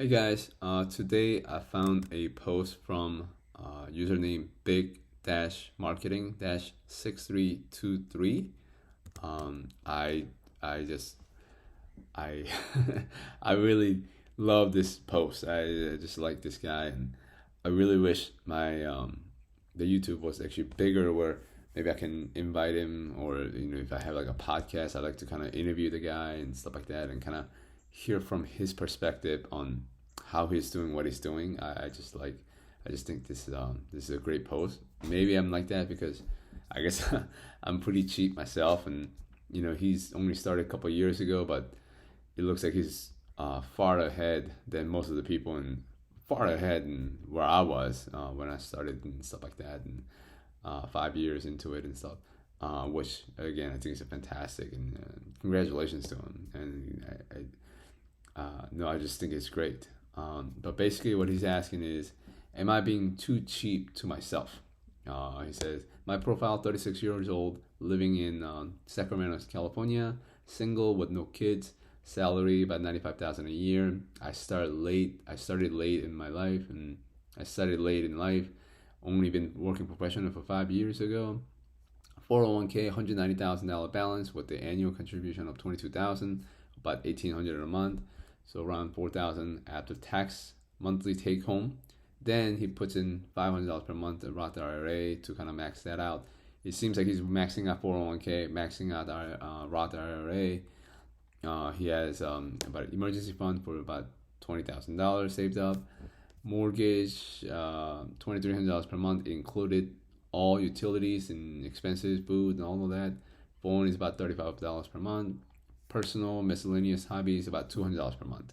Hey guys, today I found a post from username big dash marketing dash 6323. Um, I I just I I really love this post. I just like this guy, and I really wish my the YouTube was actually bigger, where maybe I can invite him, or if I have like a podcast, I like to kind of interview the guy and stuff like that, and kind of hear from his perspective on how he's doing what he's doing. I just think this is a great post. Maybe I'm like that because I guess I'm pretty cheap myself, and he's only started a couple years ago, but it looks like he's far ahead than most of the people, and far ahead in where I was when I started and stuff like that, and 5 years into it and stuff. Which again, I think is a fantastic, and congratulations to him. And no, I just think it's great. But basically, what he's asking is, am I being too cheap to myself? He says, my profile, 36 years old, living in Sacramento, California, single with no kids, salary about 95,000 a year. I started late in my life, and I started late in life. Only been working professional for 5 years ago. 401k, $190,000 balance with the annual contribution of 22,000, about 1,800 a month, so around 4,000 after tax monthly take home. Then he puts in $500 per month in Roth IRA to kind of max that out. It seems like he's maxing out 401k, maxing out our Roth IRA. He has about an emergency fund for about $20,000 saved up. Mortgage, $2,300 per month included all utilities and expenses, food, and all of that. Phone is about $35 per month. Personal miscellaneous hobbies about $200 per month.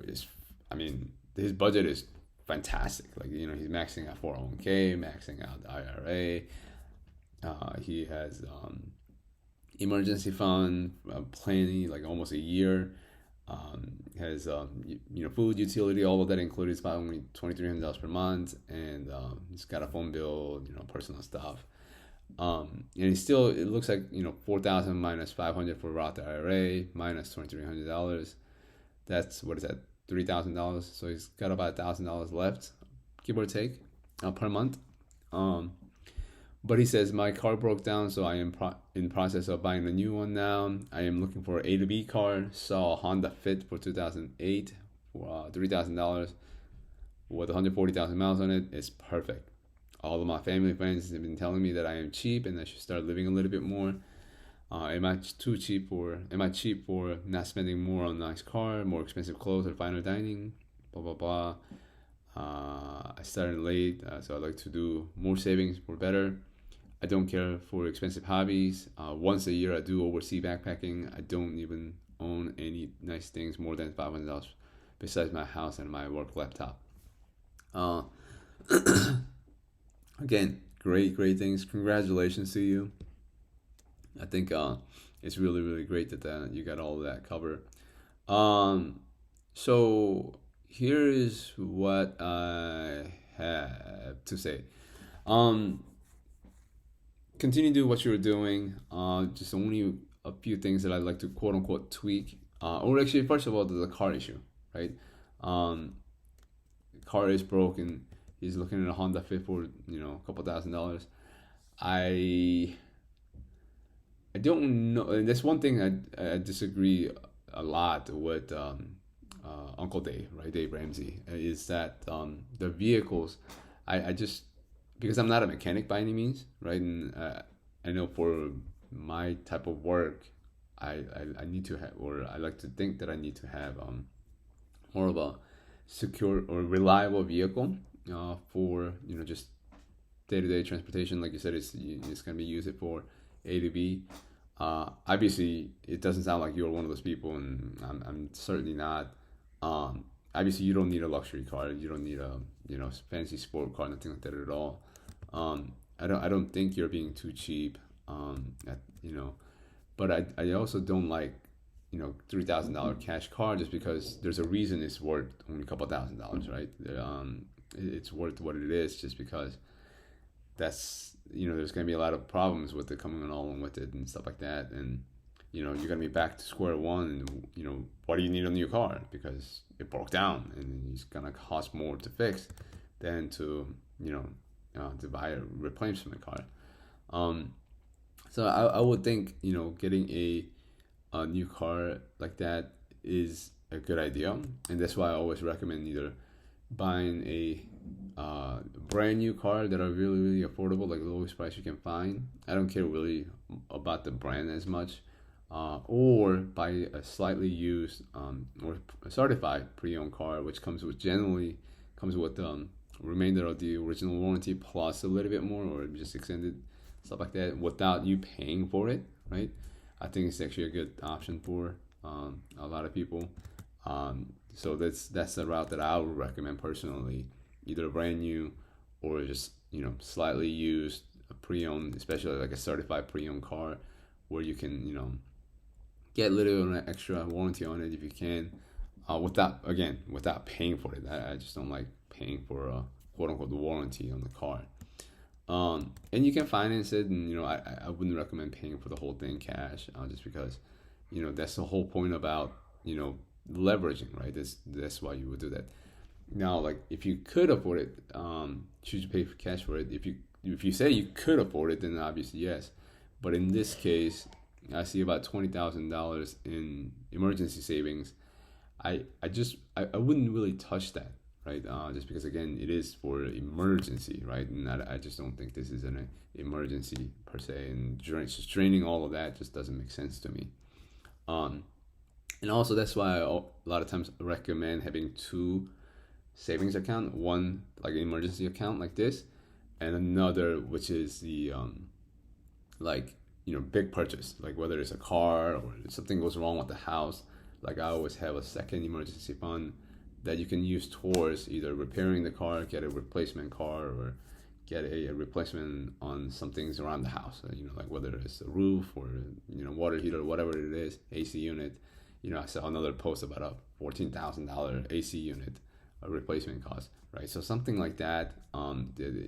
It's, I mean, his budget is fantastic. Like he's maxing out 401k, maxing out the IRA. He has emergency fund, plenty, like almost a year. Has food, utility, all of that included. It's about only $2,300 per month, and he's got a phone bill, personal stuff. And he still, it looks like 4,000 minus 500 for Roth IRA minus $2,300. That's what is that, $3,000. So he's got about $1,000 left, give or take, per month. But he says, my car broke down, so I am in process of buying a new one now. I am looking for an A to B car. Saw a Honda Fit for 2008 for $3,000 with 140,000 miles on it. It's perfect. All of my family friends have been telling me that I am cheap and I should start living a little bit more. Am I cheap for not spending more on a nice car, more expensive clothes, or finer dining? Blah blah blah. I started late, so I like to do more savings for better. I don't care for expensive hobbies. Once a year, I do overseas backpacking. I don't even own any nice things more than $500 besides my house and my work laptop. Uh, Again, great things. Congratulations to you. I think it's really great that you got all of that covered. Um, so here is what I have to say. Um, Continue to do what you're doing. Just only a few things that I'd like to quote unquote tweak. Or actually, first of all, there's a car issue, right? Um, Car is broken. He's looking at a Honda Fit for a couple $1,000. I I don't know. And that's one thing I disagree a lot with Uncle Dave, right? Dave Ramsey, is that the vehicles, I just, because I'm not a mechanic by any means, right? And I know for my type of work, I need to have, or I like to think that I need to have more of a secure or reliable vehicle for, just day to day transportation. Like you said, it's going to be used for A to B. Obviously, it doesn't sound like you're one of those people, and I'm certainly not. Obviously, you don't need a luxury car. You don't need a fancy sport car, nothing like that at all. I don't think you're being too cheap. But I also don't like $3,000 cash car just because there's a reason it's worth only a couple $1,000, right? It's worth what it is just because that's there's going to be a lot of problems with it coming along with it and stuff like that, and you're going to be back to square one, and what do you need a new car? Because if it broke down, and it's gonna cost more to fix than to to buy a replacement car. Um, so I would think getting a new car like that is a good idea, and that's why I always recommend either buying a brand new car that are really really affordable, like the lowest price you can find. I don't care really about the brand as much, or buy a slightly used or certified pre-owned car, which generally comes with remainder of the original warranty plus a little bit more, or just extended stuff like that, without you paying for it, right? I think it's actually a good option for a lot of people. So that's the route that I would recommend personally, either brand new or just slightly used, pre-owned, especially like a certified pre-owned car, where you can get a little extra warranty on it if you can, without paying for it. I just don't like paying for a quote unquote warranty on the car. And you can finance it, and I wouldn't recommend paying for the whole thing cash, just because that's the whole point about leveraging, right? That's why you would do that. Now, like, if you could afford it, should you pay for cash for it? If you say you could afford it, then obviously yes. But in this case, I see about $20,000 in emergency savings. I wouldn't really touch that, right? Just because, again, it is for emergency, right? And I just don't think this is an emergency per se, and just draining all of that just doesn't make sense to me. And also that's why I a lot of times recommend having two savings account, one like an emergency account like this, and another which is the like big purchase, like whether it's a car or something goes wrong with the house. Like, I always have a second emergency fund that you can use towards either repairing the car, get a replacement car, or get a replacement on some things around the house. Like whether it's a roof or water heater, whatever it is, AC unit. I saw another post about a $14,000 AC unit, a replacement cost, right? So something like that,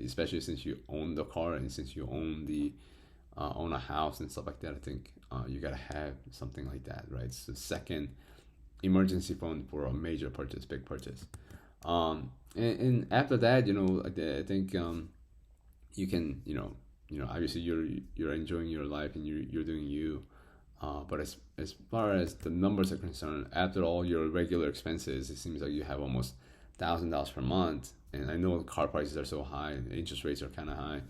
especially since you own the car and since you own a house and stuff like that, I think you gotta have something like that, right? It's the second emergency fund for a major purchase, big purchase. And after that, I think you can, obviously you're enjoying your life and you're doing you. But as far as the numbers are concerned, after all your regular expenses, it seems like you have almost $1,000 per month. And I know car prices are so high and interest rates are kind of high,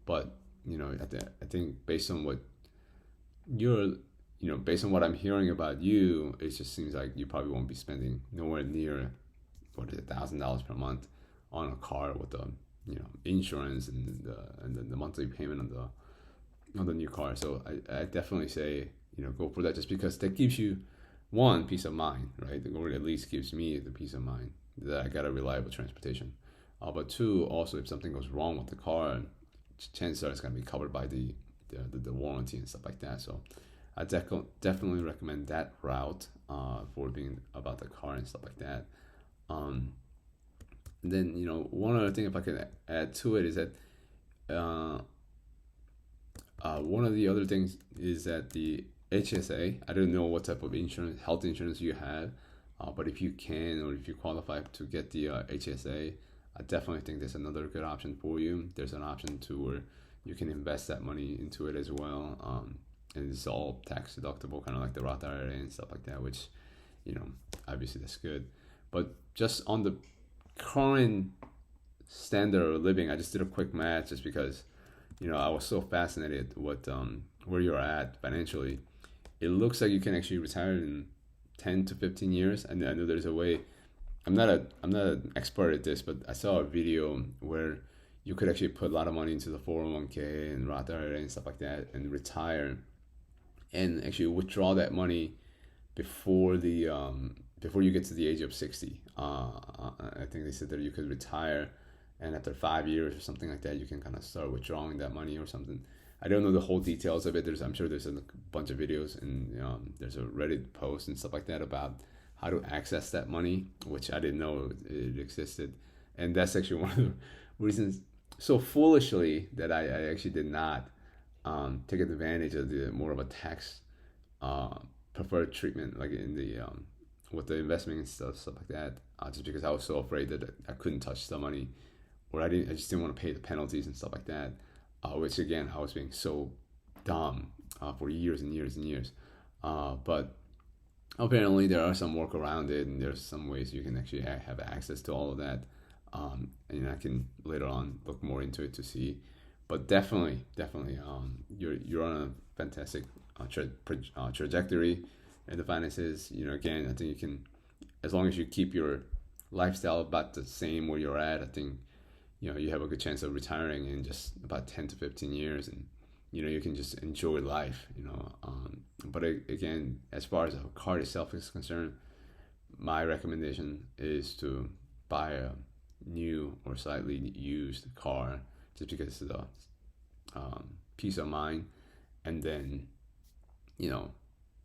but I think based on what I'm hearing about you, it just seems like you probably won't be spending nowhere near $1,000 per month on a car with the insurance and the monthly payment on the new car. So I definitely say go for that, just because that gives you one, peace of mind, right? Or at least gives me the peace of mind that I got a reliable transportation. But two, also, if something goes wrong with the car, chances are it's going to be covered by the warranty and stuff like that. So I definitely recommend that route for being about the car and stuff like that. Then one other thing, if I can add to it, is that one of the other things is that the HSA. I don't know what type of health insurance you have, but if you can, or if you qualify to get the HSA, I definitely think there's another good option for you. There's an option to where you can invest that money into it as well, and it's all tax deductible, kind of like the Roth IRA and stuff like that. Which, obviously that's good. But just on the current standard of living, I just did a quick math just because, I was so fascinated with where you're at financially. It looks like you can actually retire in 10 to 15 years, and I know there's a way. I'm not an expert at this, but I saw a video where you could actually put a lot of money into the 401k and Roth IRA and stuff like that, and retire, and actually withdraw that money before you get to the age of 60. I think they said that you could retire, and after 5 years or something like that, you can kind of start withdrawing that money or something. I don't know the whole details of it. I'm sure there's a bunch of videos, and there's a Reddit post and stuff like that about how to access that money, which I didn't know it existed. And that's actually one of the reasons, so foolishly, that I actually did not take advantage of the more of a tax preferred treatment, like in the with the investment and stuff like that. Just because I was so afraid that I couldn't touch the money, or I just didn't want to pay the penalties and stuff like that. Which again, I was being so dumb for years and years and years. But apparently, there are some work around it, and there's some ways you can actually have access to all of that. And I can later on look more into it to see. But definitely, you're on a fantastic trajectory in the finances. Again, I think you can, as long as you keep your lifestyle about the same where you're at. I think you have a good chance of retiring in just about 10 to 15 years, and you can just enjoy life. But again, as far as a car itself is concerned, my recommendation is to buy a new or slightly used car, just because of the peace of mind, and then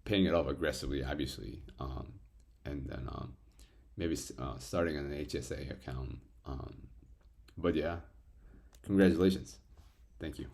paying it off aggressively, obviously, and then maybe starting an HSA account. But yeah, congratulations. Thank you.